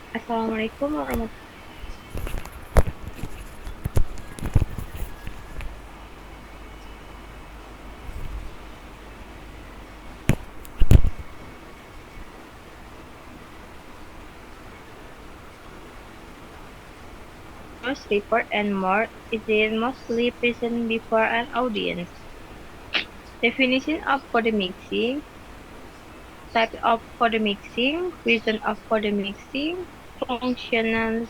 Assalamualaikum warahmatullahi wabarakatuh. Report and more is it mostly present before an audience. Definition of codemixing, type of codemixing, reason of codemixing, functions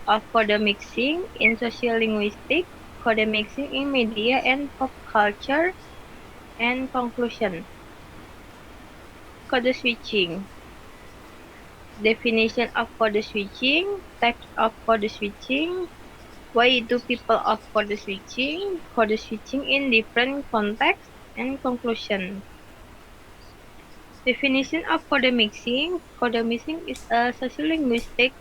of codemixing in sociolinguistics, codemixing in media and pop culture, and conclusion. Code switching. Definition of code switching, types of code switching, why do people of code switching in different contexts, and conclusion. Definition of code mixing. Code mixing is a sociolinguistic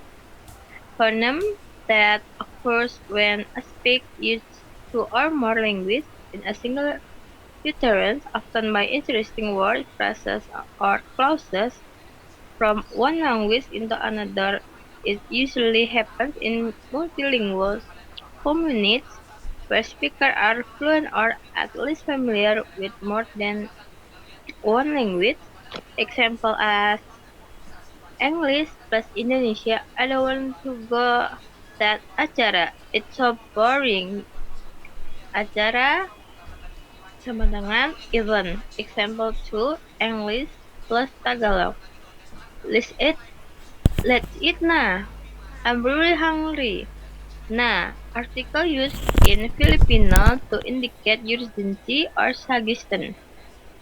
phenomenon that occurs when a speak used two or more languages in a single utterance, often by interesting words, phrases, or clauses from one language into another. It usually happens in multilingual communities where speakers are fluent or at least familiar with more than one language. Example as English plus Indonesia. I don't want to go that acara. It's so boring. Acara sama dengan event. Example 2 English plus Tagalog. Let's eat. Let's eat nah. I'm really hungry. Nah, article used in Filipino to indicate urgency or suggestion.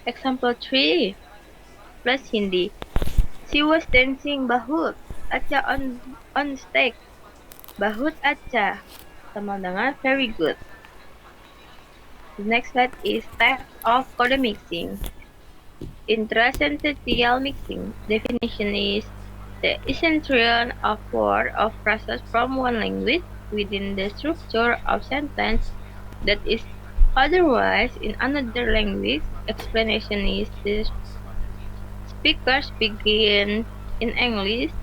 Example 3 plus Hindi. She was dancing bahut acha on stage. Bahut acha sama dengan very good. The next slide is types of code mixing. Intrasentential mixing. Definition is the insertion of word or phrases from one language within the structure of sentence that is otherwise in another language. Explanation is the speakers begin in English,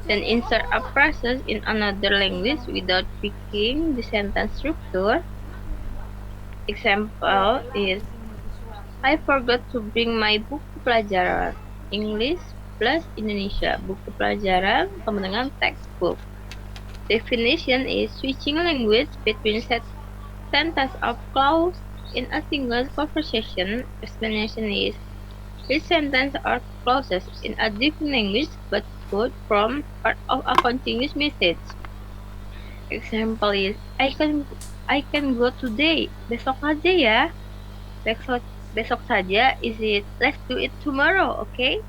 then insert a phrase in another language without picking the sentence structure. Example is I forgot to bring my buku pelajaran. English plus Indonesia. Buku pelajaran sama dengan textbook. Definition is switching language between sentence of clause in a single conversation. Explanation is this sentence or clauses in a different language but could form part of a continuous message. Example is I can go today. Besok aja ya. Besok besok saja. Is it let's do it tomorrow, okay?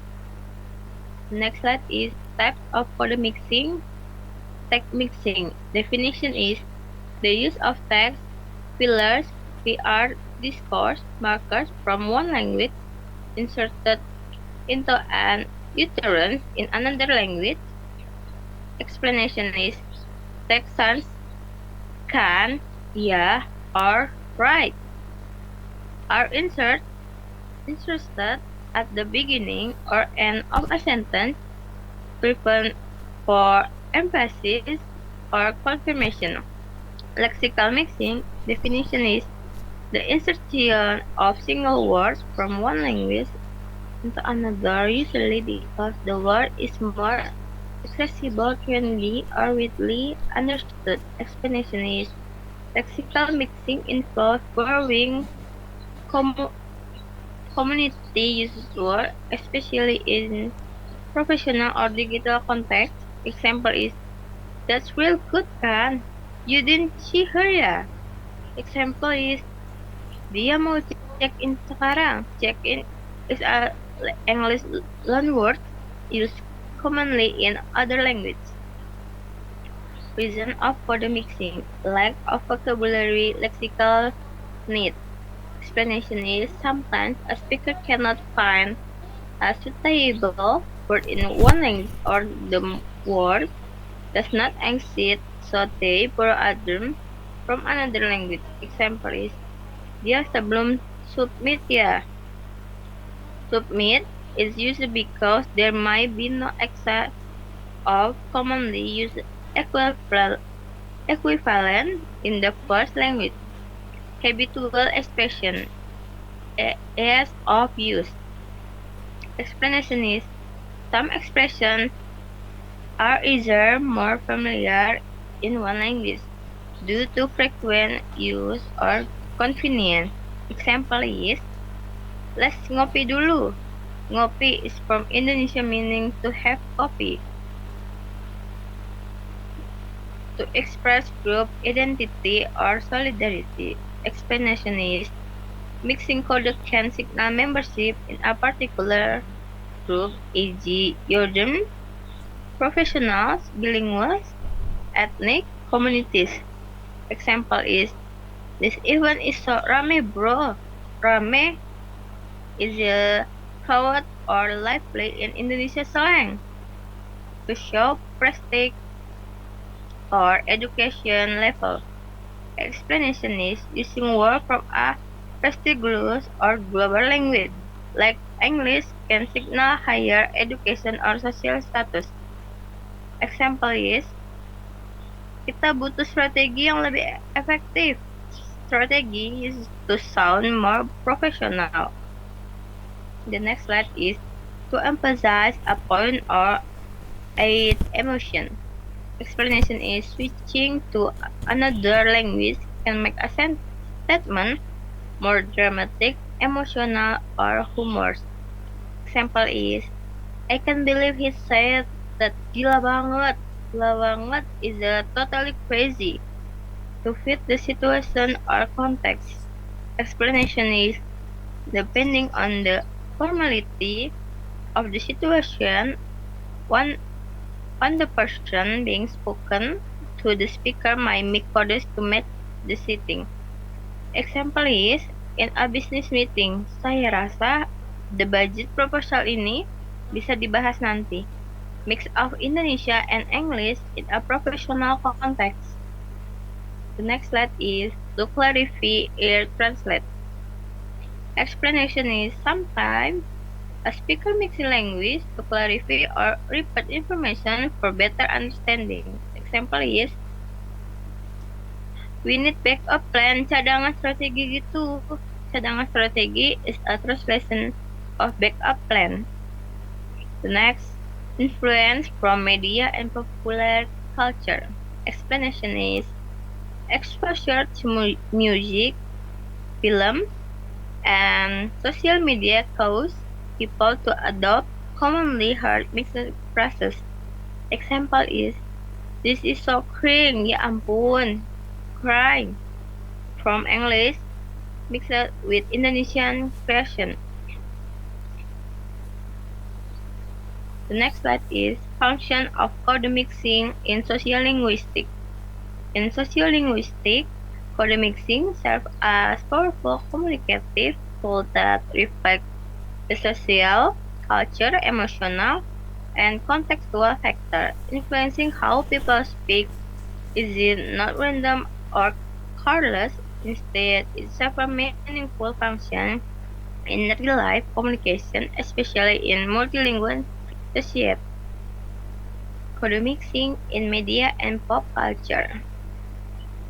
Next slide is types of code mixing. Text mixing. Definition is the use of text, fillers, PR, discourse, markers from one language inserted into an utterance in another language. Explanation is Texans can, yeah, or right are inserted at the beginning or end of a sentence, preferred for emphasis or confirmation. Lexical mixing definition is the insertion of single words from one language into another, usually because the word is more accessible, trendy, or widely understood. Explanation is lexical mixing involves borrowing com- community uses word, especially in professional or digital context. Example is that's real good kan? You didn't see her ya? Example is dia mau check in sekarang. Check in is a English loanword used commonly in other languages. Reason of code mixing: lack of vocabulary, lexical need. Explanation is sometimes a speaker cannot find a suitable word in one language or the word does not exist, so they borrow a term from another language. Example is dia sebelum submit ya. Submit is used because there might be no exact of commonly used equivalent in the first language. Habitual expression as of use. Explanation is some expressions are either more familiar in one language due to frequent use or convenience. Example is, let's ngopi dulu. Ngopi is from Indonesia meaning to have coffee. To express group identity or solidarity. Explanation is, mixing code can signal membership in a particular group, e.g., Jordan, professionals, bilinguals, ethnic communities. Example is, this event is so rame bro. Rame is a crowd or lively in Indonesia slang. To show prestige or education level. Explanation is using words from a prestigious or global language, like English, can signal higher education or social status. Example is, kita butuh strategi yang lebih efektif. Strategi is to sound more professional. The next slide is to emphasize a point or a emotion. Explanation is switching to another language can make a statement more dramatic, emotional, or humorous. Example is, I can't believe he said that gila banget. Gila banget is totally crazy. To fit the situation or context. Explanation is, depending on the formality of the situation, one on the person being spoken to, the speaker might make codes to match the setting. Example is, in a business meeting, saya rasa the budget proposal ini bisa dibahas nanti. Mix of Indonesia and English in a professional context. The next slide is to clarify or translate. Explanation is sometimes a speaker mixes language to clarify or repeat information for better understanding. Example is, we need backup plan, cadangan strategi gitu. Cadangan strategi is a translation of backup plan. The next, influence from media and popular culture. Explanation is, exposure to music, film, and social media cause people to adopt commonly heard mixed phrases. Example is, this is so cringe, ya ampun. Crying. From English, mixed with Indonesian creation. The next slide is function of code mixing in sociolinguistics. In sociolinguistics, code mixing serves as powerful communicative tool that reflect the social, culture, emotional, and contextual factor influencing how people speak. Is it not random or careless? Instead, it serves a meaningful function in real-life communication, especially in multilingual society. Code mixing in media and pop culture.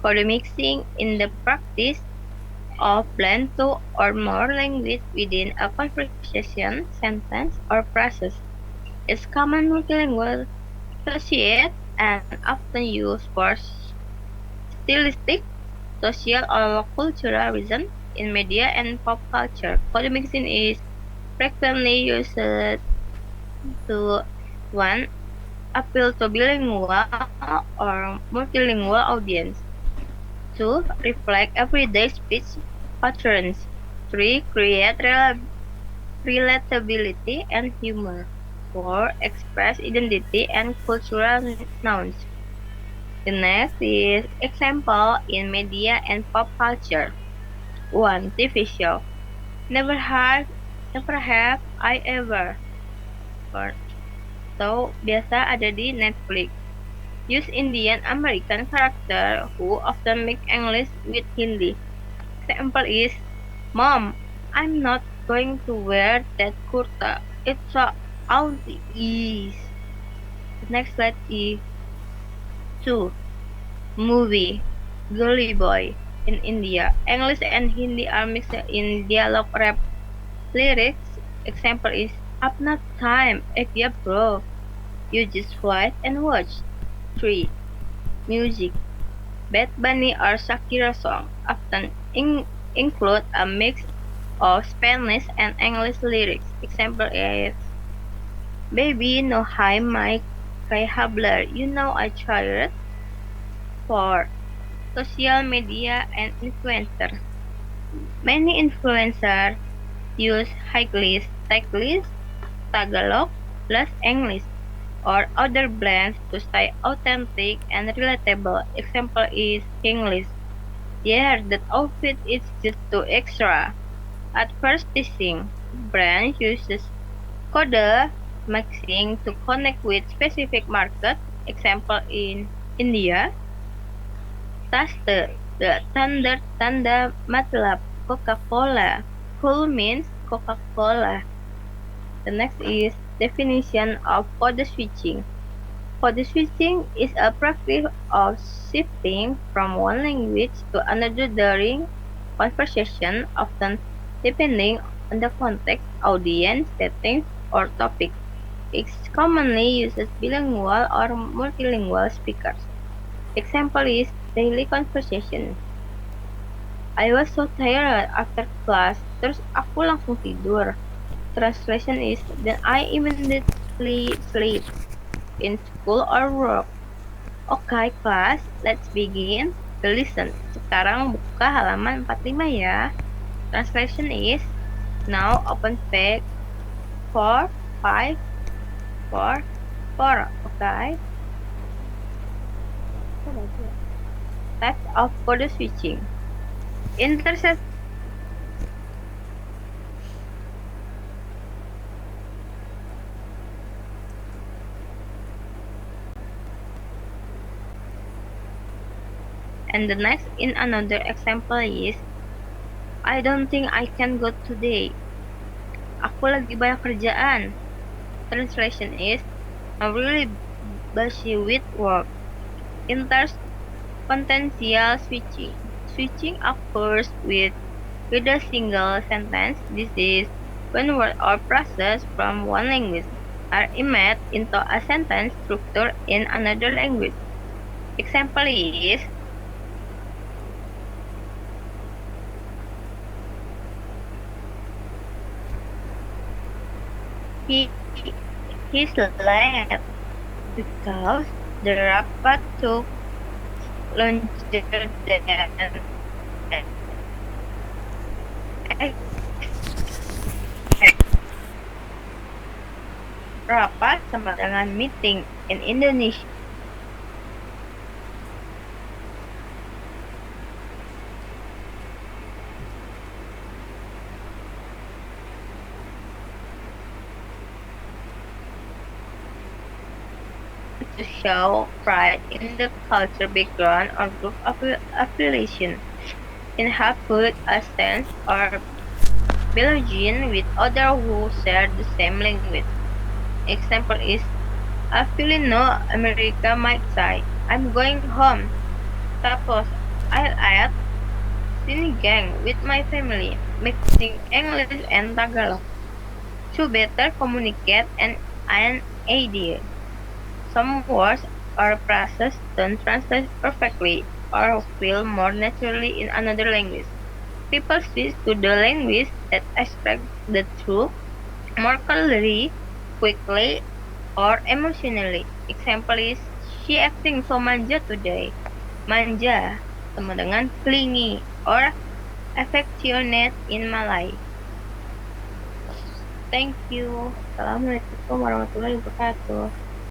Code mixing in the practice of blend two or more language within a conversation, sentence, or process. It's common multilingual associate and often used for stylistic, social, or cultural reasons in media and pop culture. Code mixing is frequently used to one, appeal to bilingual or multilingual audience. 2. Reflect everyday speech patterns. 3. Create relatability and humor. 4. Express identity and cultural nouns. The next is example in media and pop culture. 1. TV show. Never have I ever. So, biasa ada di Netflix. Use Indian American character who often mix English with Hindi. Example is, Mom, I'm not going to wear that kurta. It's so auntie. Next slide is 2. Movie Gully Boy in India. English and Hindi are mixed in dialogue rap lyrics. Example is Apna time, yeah bro. You just wait and watch. 3. Music Bad Bunny or Shakira songs often include a mix of Spanish and English lyrics. Example is Baby no hay my kay hablar. You know I tried. 4. Social media and influencer. Many influencers use Highglish, Taglish, Tagalog, plus English, or other blends to stay authentic and relatable. Example is English. Yeah, that outfit is just too extra. At first teasing, brand uses code mixing to connect with specific market. Example in India, Taste, the tanda matlab Coca-Cola. Cool means Coca-Cola. The next is definition of code switching. Code switching is a practice of shifting from one language to another during conversation, often depending on the context, audience, settings, or topic. It commonly uses bilingual or multilingual speakers. Example is daily conversation. I was so tired after class, terus aku langsung tidur. Translation is, then I immediately sleep in school or work. Okay, class, let's begin. Listen, sekarang buka halaman 45 ya. Translation is, now open page 4, 5, 4, 4. Okay. Types of code switching. Intercept and the next in another example is I don't think I can go today. Aku lagi banyak kerjaan. Translation is I'm really busy with work. Intercontextual switching. Switching occurs with a single sentence. This is when word or phrases from one language are embedded into a sentence structure in another language. Example is he he's late because the rapat took longer than expected. Rapat sama dengan meeting in Indonesia. To show pride in the culture background or group affiliation, and have put a sense or belonging with others who share the same language. Example is a Filipino America might say, I'm going home. Tapos, I'll add sinigang with my family, mixing English and Tagalog to better communicate an idea. Some words or phrases don't translate perfectly or feel more naturally in another language. People switch to the language that express the truth more clearly, quickly, or emotionally. Example is, she acting so manja today. Manja sama dengan clingy or affectionate in Malay. Thank you. Assalamualaikum warahmatullahi wabarakatuh.